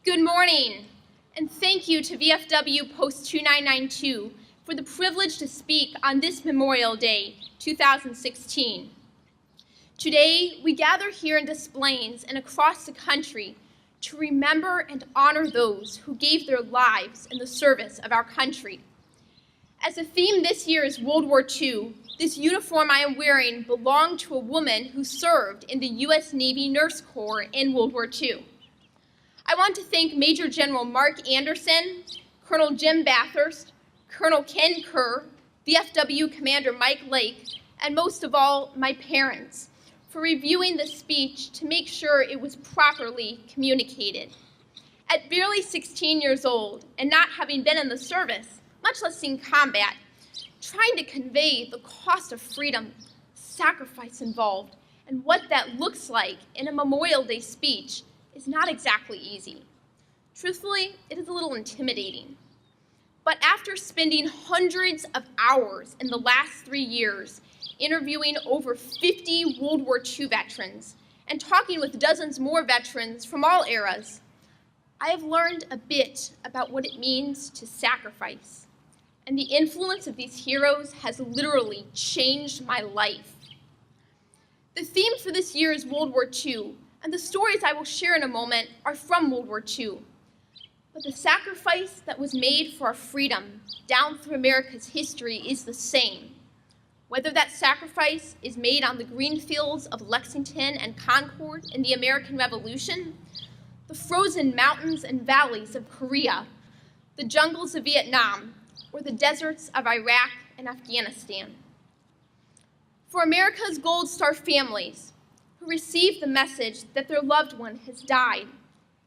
Good morning, and thank you to VFW Post 2992 for the privilege to speak on this Memorial Day 2016. Today, we gather here in Des Plaines and across the country to remember and honor those who gave their lives in the service of our country. As the theme this year is World War II, this uniform I am wearing belonged to a woman who served in the U.S. Navy Nurse Corps in World War II. I want to thank Major General Mark Anderson, Colonel Jim Bathurst, Colonel Ken Kerr, VFW Commander Mike Lake, and most of all, my parents, for reviewing the speech to make sure it was properly communicated. At barely 16 years old, and not having been in the service, much less seen combat, trying to convey the cost of freedom, sacrifice involved, and what that looks like in a Memorial Day speech is not exactly easy. Truthfully, it is a little intimidating. But after spending hundreds of hours in the last 3 years interviewing over 50 World War II veterans and talking with dozens more veterans from all eras, I have learned a bit about what it means to sacrifice. And the influence of these heroes has literally changed my life. The theme for this year is World War II, and the stories I will share in a moment are from World War II. But the sacrifice that was made for our freedom down through America's history is the same. Whether that sacrifice is made on the green fields of Lexington and Concord in the American Revolution, the frozen mountains and valleys of Korea, the jungles of Vietnam, or the deserts of Iraq and Afghanistan. For America's Gold Star families, who receive the message that their loved one has died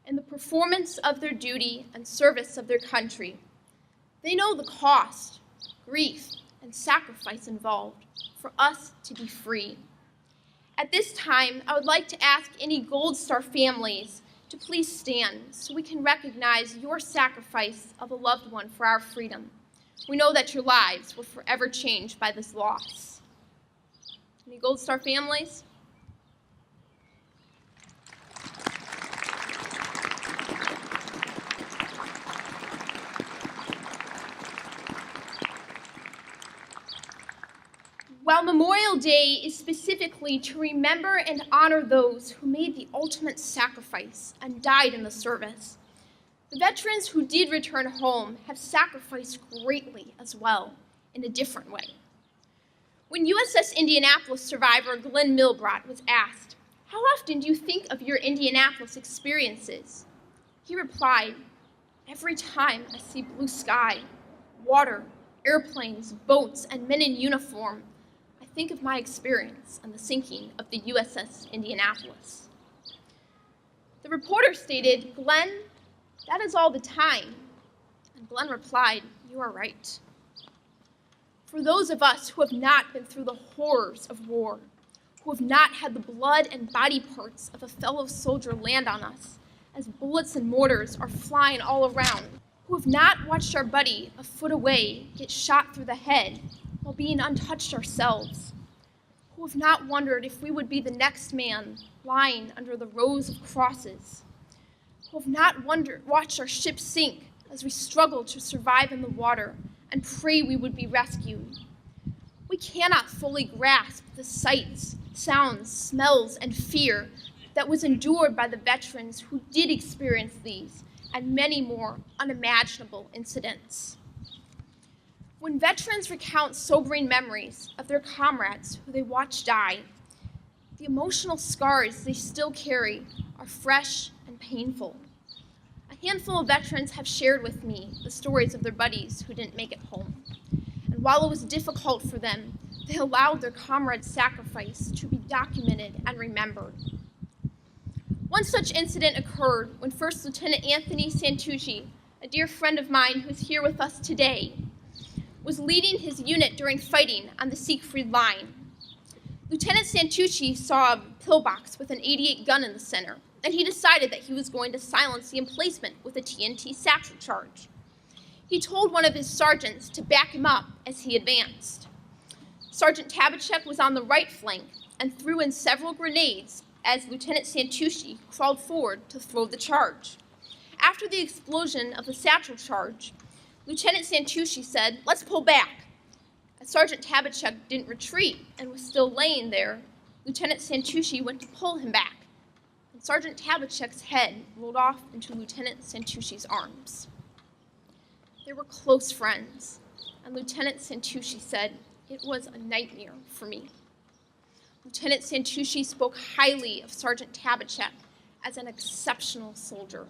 in the performance of their duty and service of their country, they know the cost, grief, and sacrifice involved for us to be free. At this time, I would like to ask any Gold Star families to please stand so we can recognize your sacrifice of a loved one for our freedom. We know that your lives were forever changed by this loss. Any Gold Star families? While Memorial Day is specifically to remember and honor those who made the ultimate sacrifice and died in the service, the veterans who did return home have sacrificed greatly as well, in a different way. When USS Indianapolis survivor Glenn Milbrot was asked, "How often do you think of your Indianapolis experiences?" he replied, "Every time I see blue sky, water, airplanes, boats, and men in uniform, I think of my experience on the sinking of the USS Indianapolis." The reporter stated, "Glenn, that is all the time." And Glenn replied, "You are right." For those of us who have not been through the horrors of war, who have not had the blood and body parts of a fellow soldier land on us as bullets and mortars are flying all around, who have not watched our buddy a foot away get shot through the head while being untouched ourselves, who have not wondered if we would be the next man lying under the rows of crosses, who have not watched our ship sink as we struggle to survive in the water and pray we would be rescued. We cannot fully grasp the sights, sounds, smells, and fear that was endured by the veterans who did experience these and many more unimaginable incidents. When veterans recount sobering memories of their comrades who they watched die, the emotional scars they still carry are fresh and painful. A handful of veterans have shared with me the stories of their buddies who didn't make it home. And while it was difficult for them, they allowed their comrades' sacrifice to be documented and remembered. One such incident occurred when First Lieutenant Anthony Santucci, a dear friend of mine who's here with us today, was leading his unit during fighting on the Siegfried Line. Lieutenant Santucci saw a pillbox with an .88 gun in the center, and he decided that he was going to silence the emplacement with a TNT satchel charge. He told one of his sergeants to back him up as he advanced. Sergeant Tabachek was on the right flank and threw in several grenades as Lieutenant Santucci crawled forward to throw the charge. After the explosion of the satchel charge, Lieutenant Santucci said, "Let's pull back." As Sergeant Tabachuk didn't retreat and was still laying there, Lieutenant Santucci went to pull him back, and Sergeant Tabachuk's head rolled off into Lieutenant Santucci's arms. They were close friends, and Lieutenant Santucci said, "It was a nightmare for me." Lieutenant Santucci spoke highly of Sergeant Tabachuk as an exceptional soldier.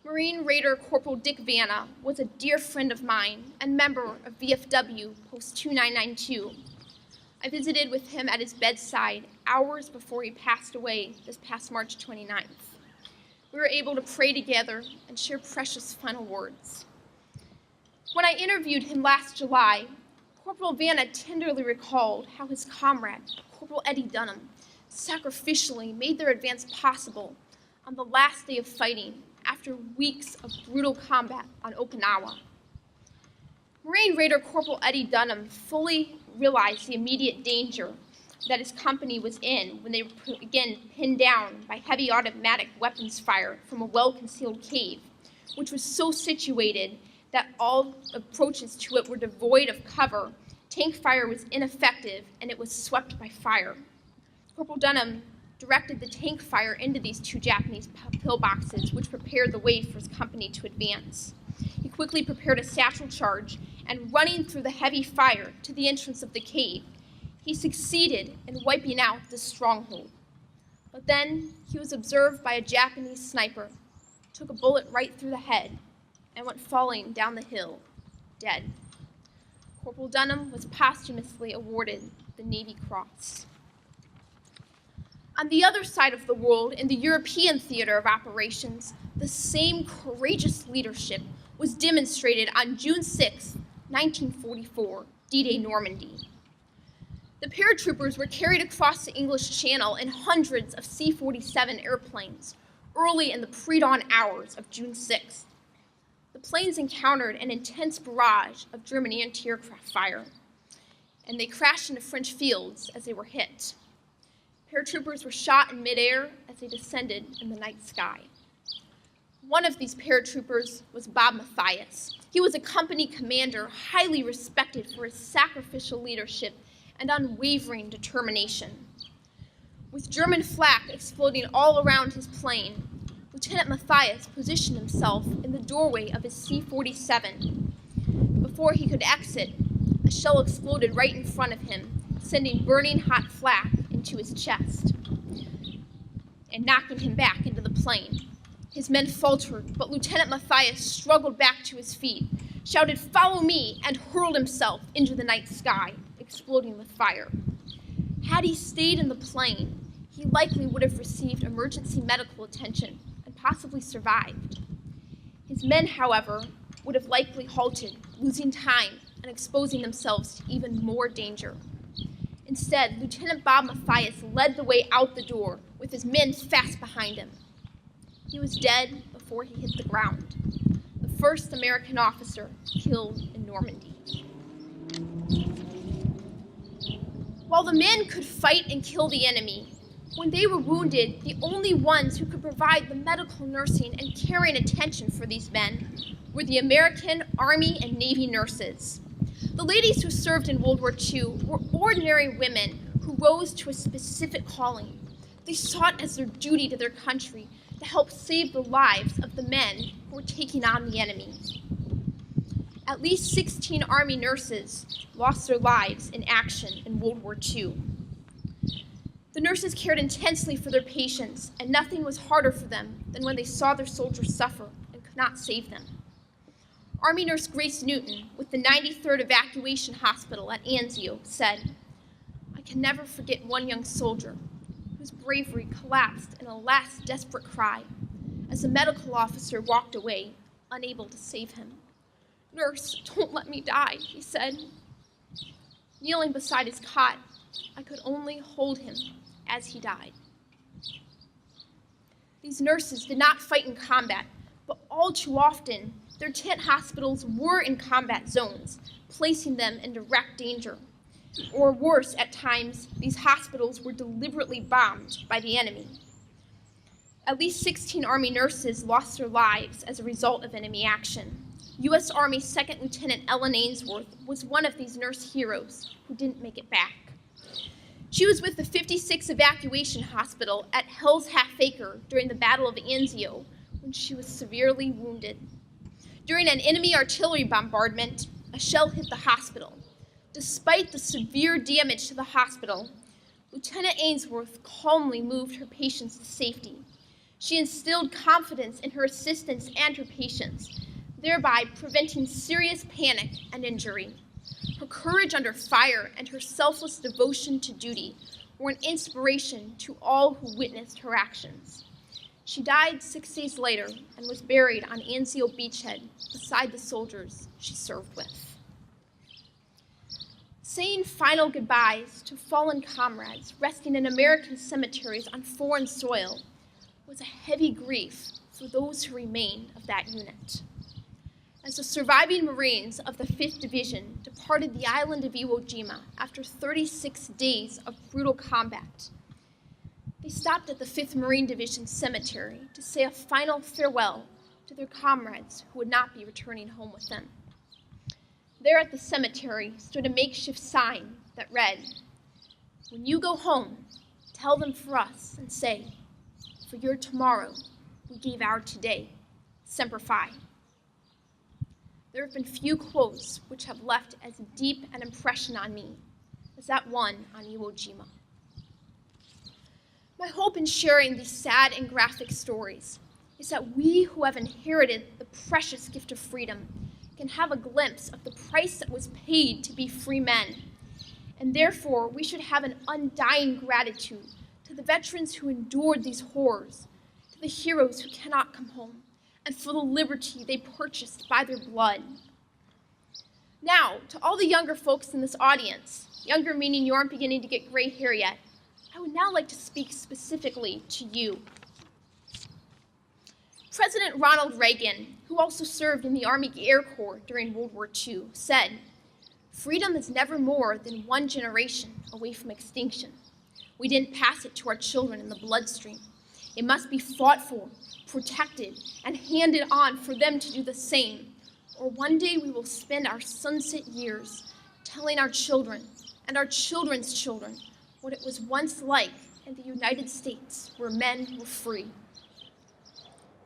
Marine Raider Corporal Dick Vanna was a dear friend of mine and member of VFW Post 2992. I visited with him at his bedside hours before he passed away this past March 29th. We were able to pray together and share precious final words. When I interviewed him last July, Corporal Vanna tenderly recalled how his comrade, Corporal Eddie Dunham, sacrificially made their advance possible on the last day of fighting after weeks of brutal combat on Okinawa. Marine Raider Corporal Eddie Dunham fully realized the immediate danger that his company was in when they were again pinned down by heavy automatic weapons fire from a well-concealed cave, which was so situated that all approaches to it were devoid of cover. Tank fire was ineffective, and it was swept by fire. Corporal Dunham directed the tank fire into these two Japanese pillboxes, which prepared the way for his company to advance. He quickly prepared a satchel charge, and running through the heavy fire to the entrance of the cave, he succeeded in wiping out the stronghold. But then he was observed by a Japanese sniper, took a bullet right through the head, and went falling down the hill, dead. Corporal Dunham was posthumously awarded the Navy Cross. On the other side of the world, in the European theater of operations, the same courageous leadership was demonstrated on June 6, 1944, D-Day Normandy. The paratroopers were carried across the English Channel in hundreds of C-47 airplanes early in the pre-dawn hours of June 6th. The planes encountered an intense barrage of German anti-aircraft fire, and they crashed into French fields as they were hit. Paratroopers were shot in midair as they descended in the night sky. One of these paratroopers was Bob Mathias. He was a company commander highly respected for his sacrificial leadership and unwavering determination. With German flak exploding all around his plane, Lieutenant Mathias positioned himself in the doorway of his C-47. Before he could exit, a shell exploded right in front of him, sending burning hot flak into his chest and knocking him back into the plane. His men faltered, but Lieutenant Mathias struggled back to his feet, shouted, "Follow me," and hurled himself into the night sky, exploding with fire. Had he stayed in the plane, he likely would have received emergency medical attention and possibly survived. His men, however, would have likely halted, losing time and exposing themselves to even more danger. Instead, Lieutenant Bob Mathias led the way out the door with his men fast behind him. He was dead before he hit the ground, the first American officer killed in Normandy. While the men could fight and kill the enemy, when they were wounded, the only ones who could provide the medical nursing and caring attention for these men were the American Army and Navy nurses. The ladies who served in World War II were ordinary women who rose to a specific calling. They sought as their duty to their country to help save the lives of the men who were taking on the enemy. At least 16 Army nurses lost their lives in action in World War II. The nurses cared intensely for their patients, and nothing was harder for them than when they saw their soldiers suffer and could not save them. Army nurse Grace Newton, with the 93rd Evacuation Hospital at Anzio, said, "I can never forget one young soldier whose bravery collapsed in a last desperate cry as the medical officer walked away, unable to save him. 'Nurse, don't let me die,' he said. Kneeling beside his cot, I could only hold him as he died." These nurses did not fight in combat, but all too often, their tent hospitals were in combat zones, placing them in direct danger. Or worse, at times, these hospitals were deliberately bombed by the enemy. At least 16 Army nurses lost their lives as a result of enemy action. U.S. Army 2nd Lieutenant Ellen Ainsworth was one of these nurse heroes who didn't make it back. She was with the 56th Evacuation Hospital at Hell's Half Acre during the Battle of Anzio when she was severely wounded. During an enemy artillery bombardment, a shell hit the hospital. Despite the severe damage to the hospital, Lieutenant Ainsworth calmly moved her patients to safety. She instilled confidence in her assistants and her patients, thereby preventing serious panic and injury. Her courage under fire and her selfless devotion to duty were an inspiration to all who witnessed her actions. She died 6 days later and was buried on Anzio beachhead beside the soldiers she served with. Saying final goodbyes to fallen comrades resting in American cemeteries on foreign soil was a heavy grief for those who remained of that unit. As the surviving Marines of the 5th Division departed the island of Iwo Jima after 36 days of brutal combat, they stopped at the 5th Marine Division Cemetery to say a final farewell to their comrades who would not be returning home with them. There at the cemetery stood a makeshift sign that read, "When you go home, tell them for us and say, for your tomorrow, we gave our today, Semper Fi." There have been few quotes which have left as deep an impression on me as that one on Iwo Jima. My hope in sharing these sad and graphic stories is that we who have inherited the precious gift of freedom can have a glimpse of the price that was paid to be free men, and therefore we should have an undying gratitude to the veterans who endured these horrors, to the heroes who cannot come home, and for the liberty they purchased by their blood. Now, to all the younger folks in this audience, younger meaning you aren't beginning to get gray hair yet, I would now like to speak specifically to you. President Ronald Reagan, who also served in the Army Air Corps during World War II, said, "Freedom is never more than one generation away from extinction. We didn't pass it to our children in the bloodstream. It must be fought for, protected, and handed on for them to do the same, or one day we will spend our sunset years telling our children and our children's children what it was once like in the United States where men were free."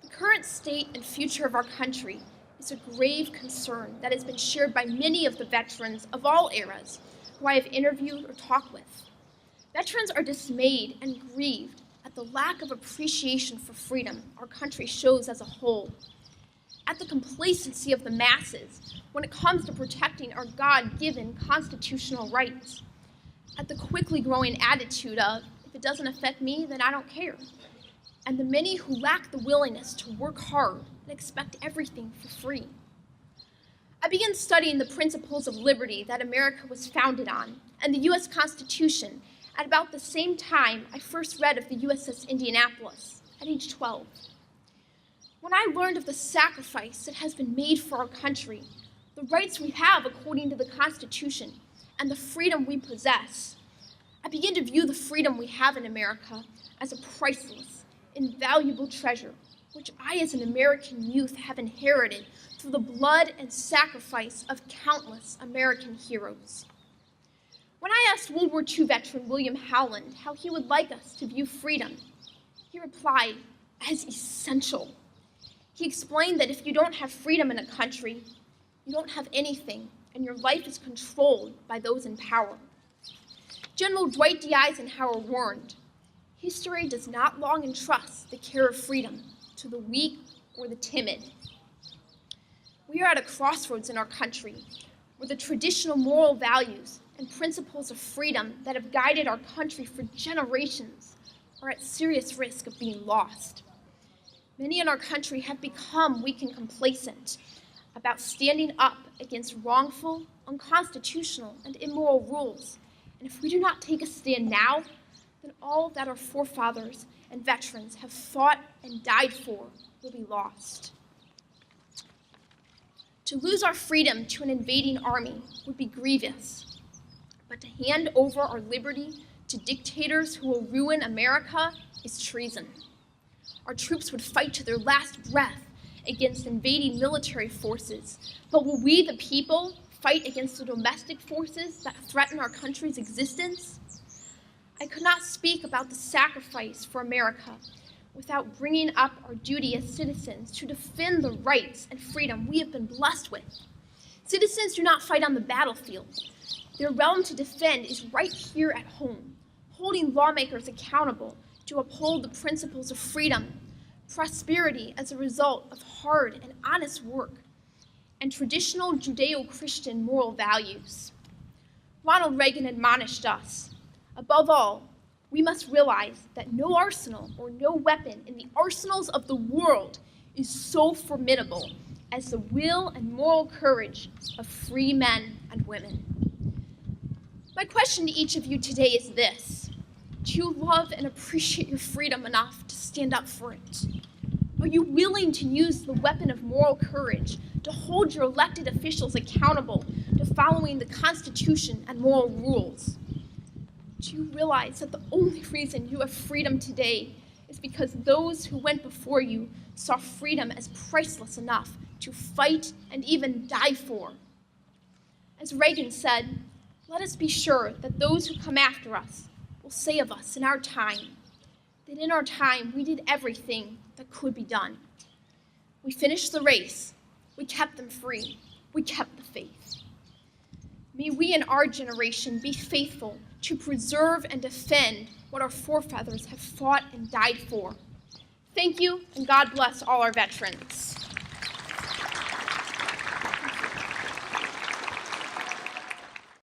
The current state and future of our country is a grave concern that has been shared by many of the veterans of all eras who I have interviewed or talked with. Veterans are dismayed and grieved at the lack of appreciation for freedom our country shows as a whole, at the complacency of the masses when it comes to protecting our God-given constitutional rights, at the quickly growing attitude of, if it doesn't affect me, then I don't care, and the many who lack the willingness to work hard and expect everything for free. I began studying the principles of liberty that America was founded on and the U.S. Constitution at about the same time I first read of the USS Indianapolis at age 12. When I learned of the sacrifice that has been made for our country, the rights we have according to the Constitution, and the freedom we possess, I began to view the freedom we have in America as a priceless, invaluable treasure, which I as an American youth have inherited through the blood and sacrifice of countless American heroes. When I asked World War II veteran William Howland how he would like us to view freedom, he replied, as essential. He explained that if you don't have freedom in a country, you don't have anything, and your life is controlled by those in power. General Dwight D. Eisenhower warned, "History does not long entrust the care of freedom to the weak or the timid." We are at a crossroads in our country where the traditional moral values and principles of freedom that have guided our country for generations are at serious risk of being lost. Many in our country have become weak and complacent about standing up against wrongful, unconstitutional, and immoral rules. And if we do not take a stand now, then all that our forefathers and veterans have fought and died for will be lost. To lose our freedom to an invading army would be grievous, but to hand over our liberty to dictators who will ruin America is treason. our troops would fight to their last breath against invading military forces. But will we, the people, fight against the domestic forces that threaten our country's existence? I could not speak about the sacrifice for America without bringing up our duty as citizens to defend the rights and freedom we have been blessed with. Citizens do not fight on the battlefield. Their realm to defend is right here at home, holding lawmakers accountable to uphold the principles of freedom, prosperity as a result of hard and honest work, and traditional Judeo-Christian moral values. Ronald Reagan admonished us, above all, we must realize that no arsenal or no weapon in the arsenals of the world is so formidable as the will and moral courage of free men and women. My question to each of you today is this: do you love and appreciate your freedom enough to stand up for it? Are you willing to use the weapon of moral courage to hold your elected officials accountable to following the Constitution and moral rules? Do you realize that the only reason you have freedom today is because those who went before you saw freedom as priceless enough to fight and even die for? As Reagan said, let us be sure that those who come after us will say of us in our time, that in our time we did everything that could be done. We finished the race, we kept them free, we kept the faith. May we in our generation be faithful to preserve and defend what our forefathers have fought and died for. Thank you, and God bless all our veterans.